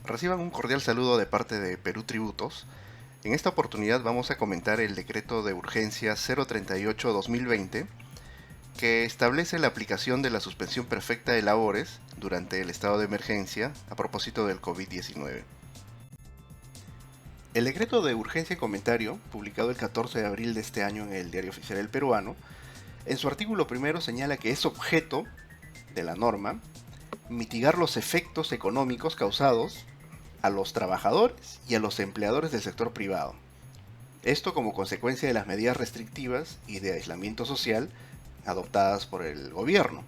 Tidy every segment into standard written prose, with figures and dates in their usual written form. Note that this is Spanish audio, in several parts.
Reciban un cordial saludo de parte de Perú Tributos. En esta oportunidad vamos a comentar el decreto de urgencia 038-2020 que establece la aplicación de la suspensión perfecta de labores durante el estado de emergencia a propósito del COVID-19. El decreto de urgencia y comentario, publicado el 14 de abril de este año en el Diario Oficial del Peruano, en su artículo primero señala que es objeto de la norma mitigar los efectos económicos causados a los trabajadores y a los empleadores del sector privado. Esto como consecuencia de las medidas restrictivas y de aislamiento social adoptadas por el gobierno.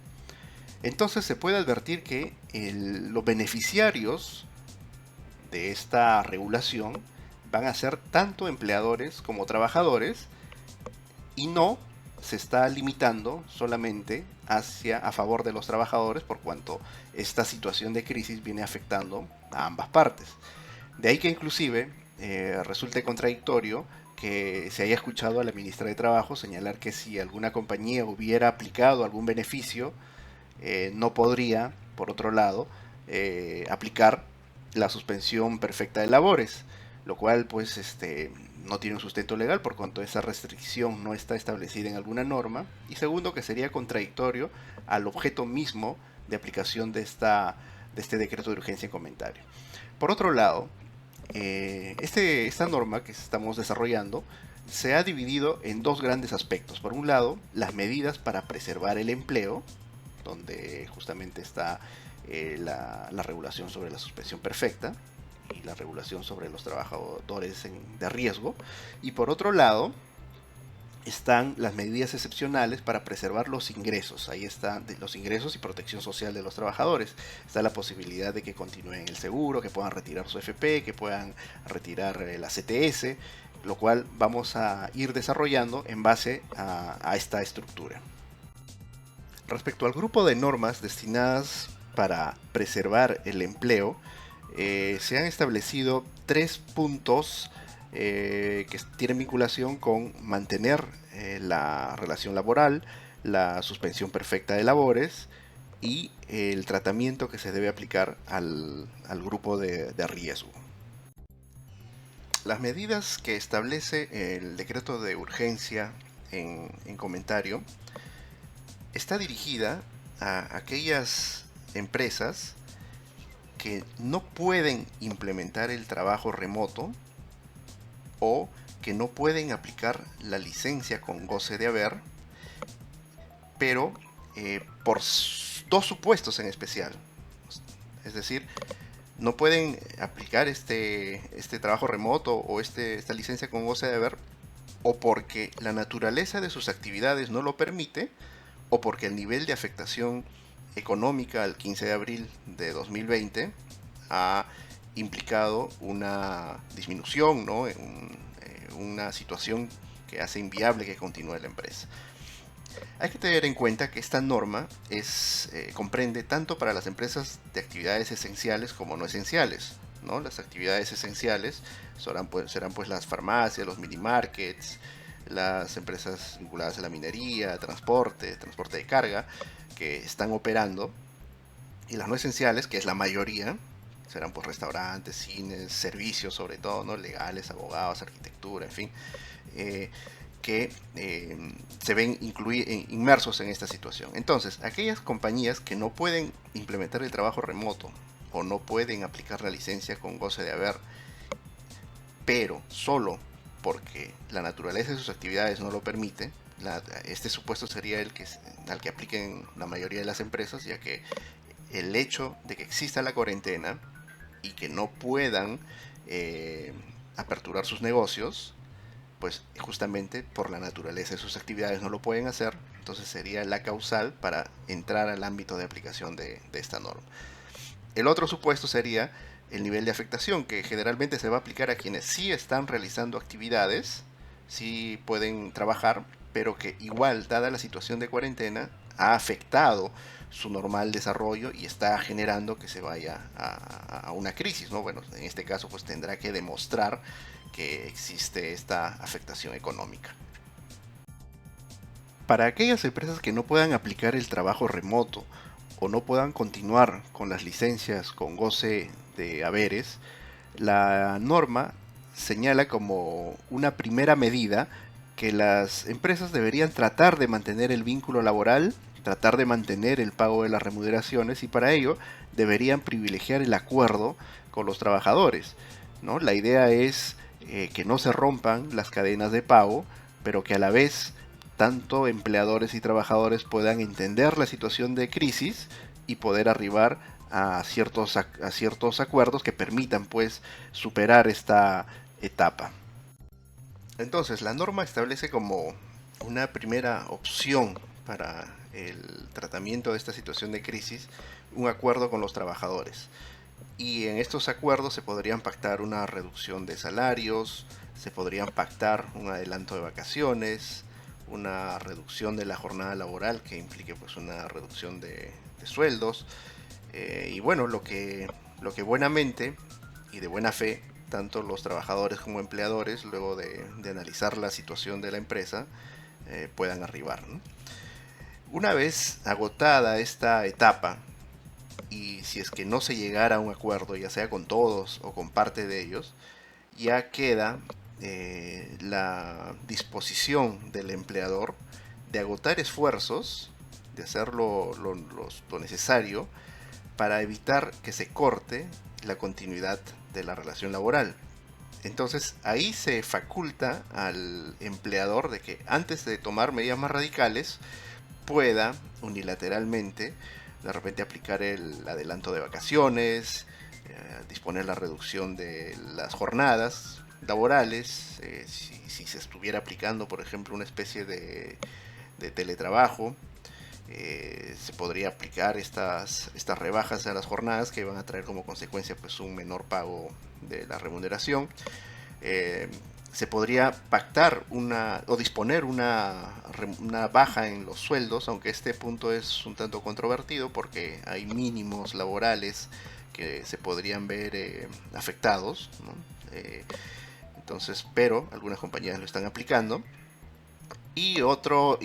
Entonces se puede advertir que los beneficiarios de esta regulación van a ser tanto empleadores como trabajadores y no se está limitando solamente a favor de los trabajadores por cuanto esta situación de crisis viene afectando a ambas partes. De ahí que inclusive resulte contradictorio que se haya escuchado a la ministra de Trabajo señalar que si alguna compañía hubiera aplicado algún beneficio, no podría, por otro lado, aplicar la suspensión perfecta de labores, lo cual pues no tiene un sustento legal por cuanto esa restricción no está establecida en alguna norma, y segundo que sería contradictorio al objeto mismo de aplicación de este decreto de urgencia en comentario. Por otro lado, esta norma que estamos desarrollando se ha dividido en dos grandes aspectos. Por un lado, las medidas para preservar el empleo, donde justamente está la regulación sobre la suspensión perfecta y la regulación sobre los trabajadores de riesgo. Y por otro lado, están las medidas excepcionales para preservar los ingresos. Ahí están los ingresos y protección social de los trabajadores. Está la posibilidad de que continúen el seguro, que puedan retirar su FP, que puedan retirar la CTS, lo cual vamos a ir desarrollando en base a esta estructura. Respecto al grupo de normas destinadas para preservar el empleo, se han establecido tres puntos que tienen vinculación con mantener la relación laboral, la suspensión perfecta de labores y el tratamiento que se debe aplicar al grupo de riesgo. Las medidas que establece el decreto de urgencia en comentario está dirigida a aquellas empresas que no pueden implementar el trabajo remoto o que no pueden aplicar la licencia con goce de haber, pero por dos supuestos en especial. Es decir, no pueden aplicar este trabajo remoto o esta licencia con goce de haber o porque la naturaleza de sus actividades no lo permite o porque el nivel de afectación económica al 15 de abril de 2020 ha implicado una disminución, ¿no? Una situación que hace inviable que continúe la empresa. Hay que tener en cuenta que esta norma comprende tanto para las empresas de actividades esenciales como no esenciales, ¿no? Las actividades esenciales serán pues las farmacias, los mini markets, las empresas vinculadas a la minería, transporte de carga, que están operando, y las no esenciales, que es la mayoría, serán pues restaurantes, cines, servicios sobre todo, ¿no? Legales, abogados, arquitectura, en fin, que se ven inmersos en esta situación. Entonces, aquellas compañías que no pueden implementar el trabajo remoto o no pueden aplicar la licencia con goce de haber, pero solo porque la naturaleza de sus actividades no lo permite, este supuesto sería al que apliquen la mayoría de las empresas, ya que el hecho de que exista la cuarentena y que no puedan aperturar sus negocios, pues justamente por la naturaleza de sus actividades no lo pueden hacer, entonces sería la causal para entrar al ámbito de aplicación de esta norma. El otro supuesto sería el nivel de afectación, que generalmente se va a aplicar a quienes sí están realizando actividades, sí pueden trabajar, pero que igual, dada la situación de cuarentena, ha afectado su normal desarrollo y está generando que se vaya a una crisis, ¿no? Bueno, en este caso pues tendrá que demostrar que existe esta afectación económica. Para aquellas empresas que no puedan aplicar el trabajo remoto o no puedan continuar con las licencias con goce de haberes, la norma señala como una primera medida que las empresas deberían tratar de mantener el vínculo laboral, tratar de mantener el pago de las remuneraciones, y para ello deberían privilegiar el acuerdo con los trabajadores, ¿no? La idea es que no se rompan las cadenas de pago, pero que a la vez tanto empleadores y trabajadores puedan entender la situación de crisis y poder arribar a ciertos acuerdos que permitan pues superar esta etapa. Entonces, la norma establece como una primera opción para el tratamiento de esta situación de crisis un acuerdo con los trabajadores. Y en estos acuerdos se podrían pactar una reducción de salarios, se podrían pactar un adelanto de vacaciones, una reducción de la jornada laboral que implique pues una reducción de sueldos. Y bueno, lo que buenamente y de buena fe, tanto los trabajadores como empleadores, luego de analizar la situación de la empresa, puedan arribar, ¿no? Una vez agotada esta etapa, y si es que no se llegara a un acuerdo, ya sea con todos o con parte de ellos, ya queda la disposición del empleador de agotar esfuerzos, de hacer lo necesario para evitar que se corte la continuidad de la relación laboral. Entonces ahí se faculta al empleador de que antes de tomar medidas más radicales pueda unilateralmente de repente aplicar el adelanto de vacaciones, disponer la reducción de las jornadas laborales, si se estuviera aplicando por ejemplo una especie de teletrabajo, se podría aplicar estas rebajas a las jornadas que van a traer como consecuencia pues un menor pago de la remuneración. Eh, Se podría pactar o disponer una baja en los sueldos, aunque este punto es un tanto controvertido porque hay mínimos laborales que se podrían ver afectados, ¿no? Entonces, pero algunas compañías lo están aplicando. Y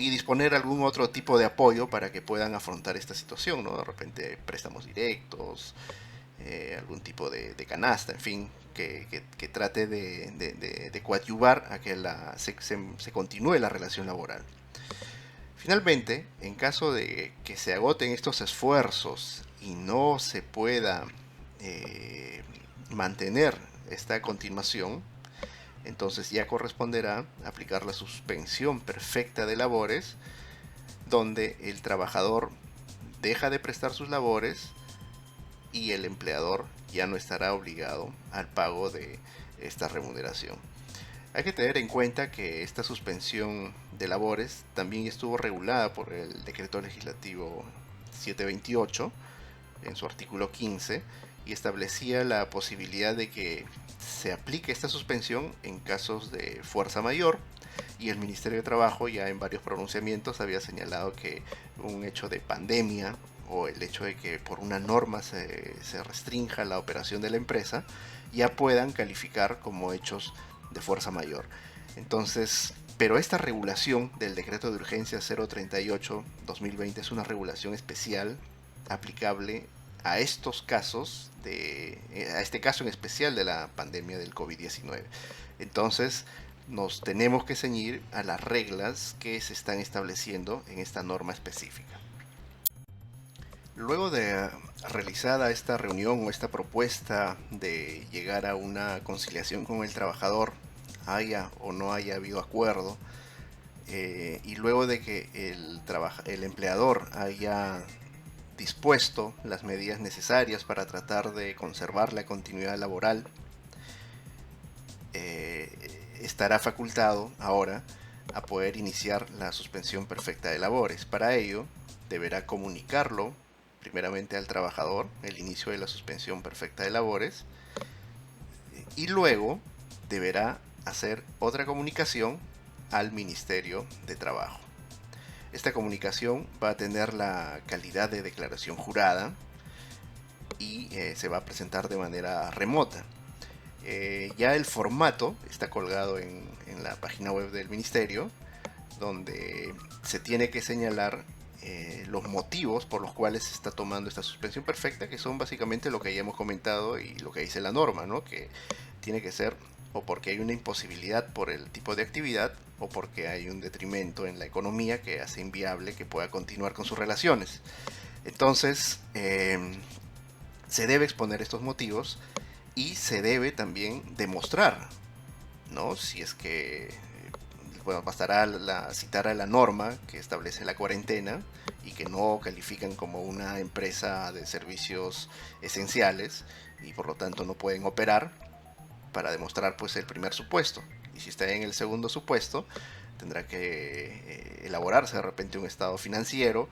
disponer algún otro tipo de apoyo para que puedan afrontar esta situación, ¿no? De repente préstamos directos, algún tipo de canasta, en fin, que trate de coadyuvar a que se continúe la relación laboral. Finalmente, en caso de que se agoten estos esfuerzos y no se pueda mantener esta continuación, entonces ya corresponderá aplicar la suspensión perfecta de labores, donde el trabajador deja de prestar sus labores y el empleador ya no estará obligado al pago de esta remuneración. Hay que tener en cuenta que esta suspensión de labores también estuvo regulada por el Decreto Legislativo 728 en su artículo 15 y establecía la posibilidad de que se aplique esta suspensión en casos de fuerza mayor, y el Ministerio de Trabajo ya en varios pronunciamientos había señalado que un hecho de pandemia o el hecho de que por una norma se restrinja la operación de la empresa ya puedan calificar como hechos de fuerza mayor. Entonces, pero esta regulación del decreto de urgencia 038-2020 es una regulación especial aplicable a estos casos, a este caso en especial de la pandemia del COVID-19. Entonces, nos tenemos que ceñir a las reglas que se están estableciendo en esta norma específica. Luego de realizada esta reunión o esta propuesta de llegar a una conciliación con el trabajador, haya o no haya habido acuerdo, y luego de que el empleador haya dispuesto las medidas necesarias para tratar de conservar la continuidad laboral, estará facultado ahora a poder iniciar la suspensión perfecta de labores. Para ello, deberá comunicarlo primeramente al trabajador el inicio de la suspensión perfecta de labores, y luego deberá hacer otra comunicación al Ministerio de Trabajo. Esta comunicación va a tener la calidad de declaración jurada y se va a presentar de manera remota. Ya el formato está colgado en la página web del ministerio, donde se tiene que señalar los motivos por los cuales se está tomando esta suspensión perfecta, que son básicamente lo que ya hemos comentado y lo que dice la norma, ¿no? Que tiene que ser o porque hay una imposibilidad por el tipo de actividad o porque hay un detrimento en la economía que hace inviable que pueda continuar con sus relaciones. Entonces, se debe exponer estos motivos y se debe también demostrar, ¿no? Si es que, bueno, bastará citar a la norma que establece la cuarentena y que no califican como una empresa de servicios esenciales y por lo tanto no pueden operar, para demostrar pues el primer supuesto. Y si está en el segundo supuesto, tendrá que elaborarse de repente un estado financiero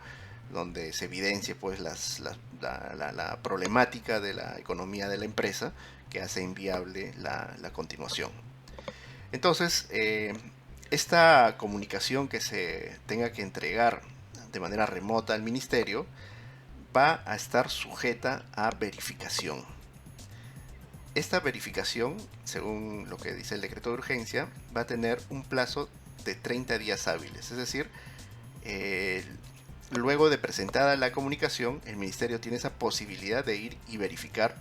donde se evidencie pues la problemática de la economía de la empresa que hace inviable la continuación. Entonces, esta comunicación que se tenga que entregar de manera remota al ministerio va a estar sujeta a verificación. Esta verificación, según lo que dice el decreto de urgencia, va a tener un plazo de 30 días hábiles. Es decir, luego de presentada la comunicación, el ministerio tiene esa posibilidad de ir y verificar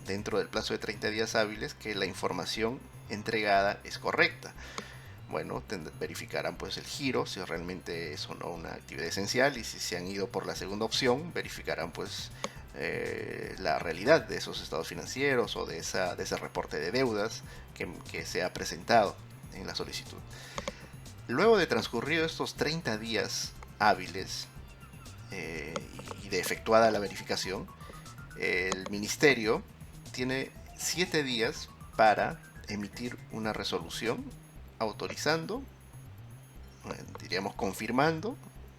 dentro del plazo de 30 días hábiles que la información entregada es correcta. Bueno, verificarán pues el giro, si realmente es o no una actividad esencial, y si se han ido por la segunda opción, verificarán pues la realidad de esos estados financieros o de ese reporte de deudas que se ha presentado en la solicitud. Luego de transcurrido estos 30 días hábiles y de efectuada la verificación, el ministerio tiene 7 días para emitir una resolución autorizando, diríamos confirmando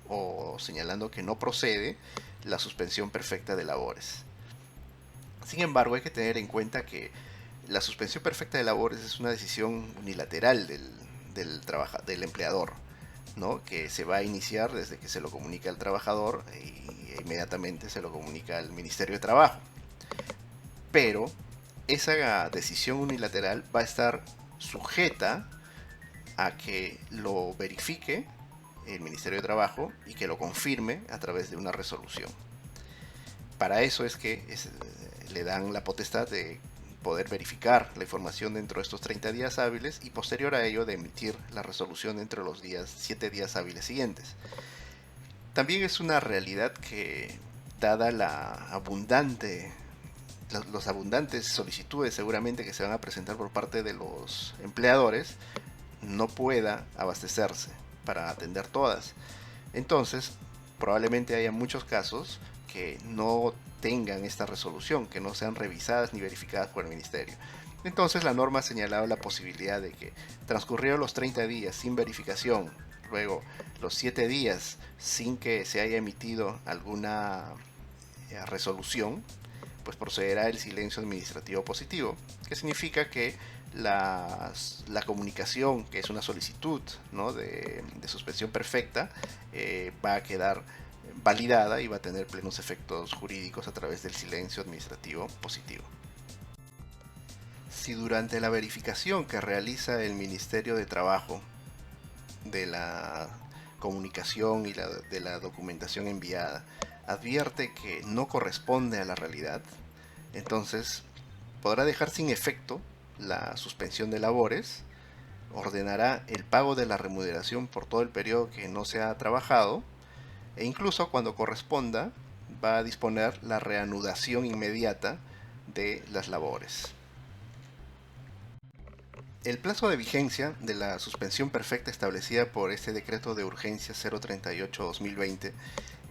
o señalando que no procede la suspensión perfecta de labores. Sin embargo, hay que tener en cuenta que la suspensión perfecta de labores es una decisión unilateral del empleador, ¿no? Que se va a iniciar desde que se lo comunica al trabajador e inmediatamente se lo comunica al Ministerio de Trabajo. Pero esa decisión unilateral va a estar sujeta a que lo verifique el Ministerio de Trabajo y que lo confirme a través de una resolución. Para eso es que le dan la potestad de poder verificar la información dentro de estos 30 días hábiles y posterior a ello de emitir la resolución entre los 7 días hábiles siguientes. También es una realidad que, dada los abundantes solicitudes seguramente que se van a presentar por parte de los empleadores, no pueda abastecerse para atender todas. Entonces, probablemente haya muchos casos que no tengan esta resolución, que no sean revisadas ni verificadas por el ministerio. Entonces la norma ha señalado la posibilidad de que transcurrieron los 30 días sin verificación, luego los 7 días sin que se haya emitido alguna resolución, pues procederá el silencio administrativo positivo, que significa que la comunicación, que es una solicitud, ¿no?, de suspensión perfecta, va a quedar validada y va a tener plenos efectos jurídicos a través del silencio administrativo positivo. Si durante la verificación que realiza el Ministerio de Trabajo de la comunicación y de la documentación enviada advierte que no corresponde a la realidad, entonces podrá dejar sin efecto la suspensión de labores, ordenará el pago de la remuneración por todo el periodo que no se ha trabajado e incluso cuando corresponda va a disponer la reanudación inmediata de las labores. El plazo de vigencia de la suspensión perfecta establecida por este decreto de urgencia 038-2020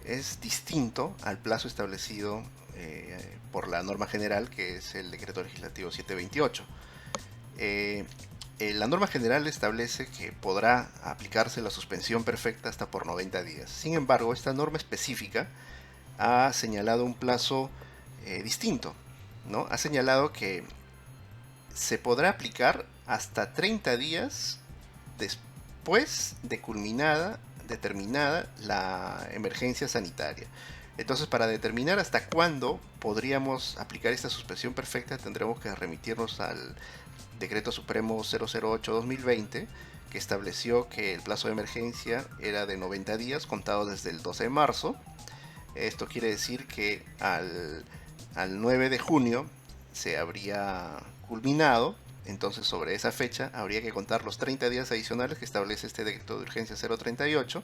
es distinto al plazo establecido por la norma general, que es el decreto legislativo 728. La norma general establece que podrá aplicarse la suspensión perfecta hasta por 90 días. Sin embargo, esta norma específica ha señalado un plazo distinto, ¿no? Ha señalado que se podrá aplicar hasta 30 días después de determinada la emergencia sanitaria. Entonces, para determinar hasta cuándo podríamos aplicar esta suspensión perfecta, tendremos que remitirnos al Decreto Supremo 008-2020, que estableció que el plazo de emergencia era de 90 días contados desde el 12 de marzo. Esto quiere decir que al 9 de junio se habría culminado, entonces sobre esa fecha habría que contar los 30 días adicionales que establece este decreto de urgencia 038,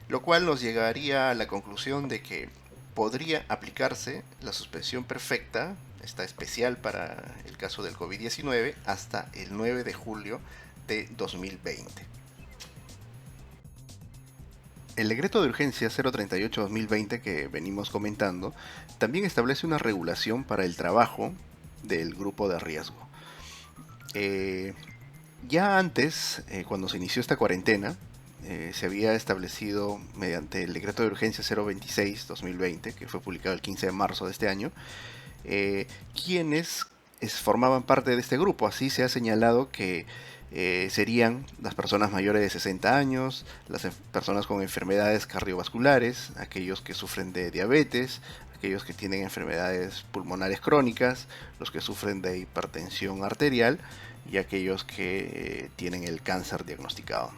lo cual nos llegaría a la conclusión de que podría aplicarse la suspensión perfecta, esta especial para el caso del COVID-19, hasta el 9 de julio de 2020. El decreto de urgencia 038-2020 que venimos comentando también establece una regulación para el trabajo del grupo de riesgo. Ya antes, cuando se inició esta cuarentena, se había establecido mediante el decreto de urgencia 026-2020, que fue publicado el 15 de marzo de este año, quienes formaban parte de este grupo. Así se ha señalado que serían las personas mayores de 60 años, las personas con enfermedades cardiovasculares, aquellos que sufren de diabetes, aquellos que tienen enfermedades pulmonares crónicas, los que sufren de hipertensión arterial y aquellos que tienen el cáncer diagnosticado.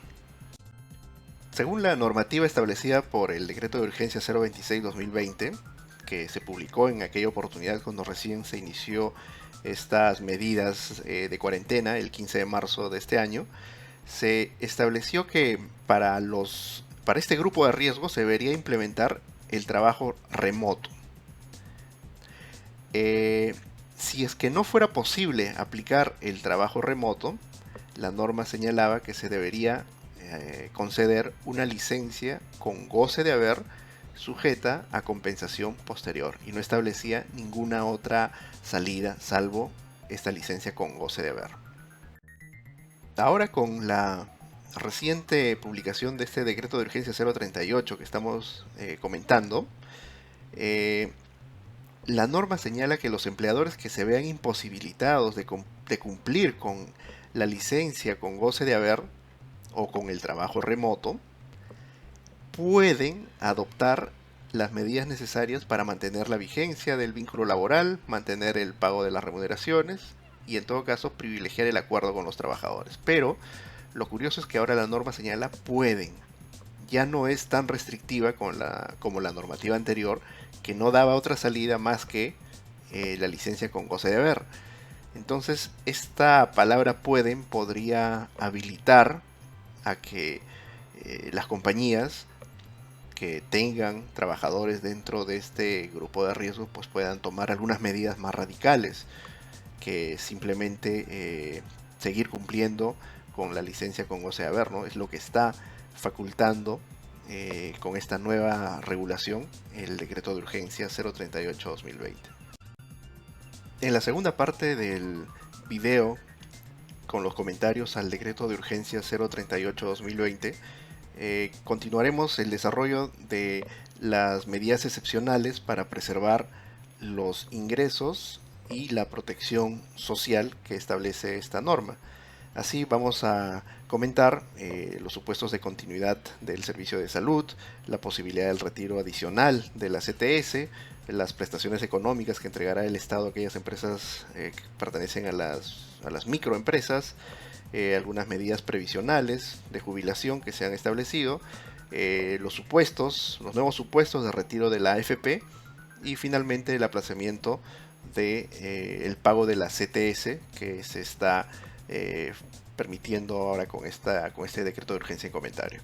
Según la normativa establecida por el decreto de urgencia 026-2020, que se publicó en aquella oportunidad cuando recién se inició estas medidas de cuarentena el 15 de marzo de este año, se estableció que para este grupo de riesgo se debería implementar el trabajo remoto. Si es que no fuera posible aplicar el trabajo remoto, la norma señalaba que se debería conceder una licencia con goce de haber sujeta a compensación posterior y no establecía ninguna otra salida salvo esta licencia con goce de haber. Ahora, con la reciente publicación de este decreto de urgencia 038 que estamos comentando, la norma señala que los empleadores que se vean imposibilitados de cumplir con la licencia con goce de haber o con el trabajo remoto pueden adoptar las medidas necesarias para mantener la vigencia del vínculo laboral, mantener el pago de las remuneraciones y en todo caso privilegiar el acuerdo con los trabajadores. Pero lo curioso es que ahora la norma señala pueden. Ya no es tan restrictiva como la normativa anterior, que no daba otra salida más que la licencia con goce de haber. Entonces esta palabra pueden podría habilitar a que las compañías que tengan trabajadores dentro de este grupo de riesgo pues puedan tomar algunas medidas más radicales que simplemente seguir cumpliendo con la licencia con goce de haber, ¿no? Es lo que está facultando con esta nueva regulación el decreto de urgencia 038-2020. En la segunda parte del video con los comentarios al decreto de urgencia 038-2020 continuaremos el desarrollo de las medidas excepcionales para preservar los ingresos y la protección social que establece esta norma. Así vamos a comentar los supuestos de continuidad del servicio de salud, la posibilidad del retiro adicional de la CTS, las prestaciones económicas que entregará el Estado a aquellas empresas que pertenecen a las microempresas, algunas medidas previsionales de jubilación que se han establecido, los nuevos supuestos de retiro de la AFP y finalmente el aplazamiento de el pago de la CTS que se está permitiendo ahora con este decreto de urgencia en comentario.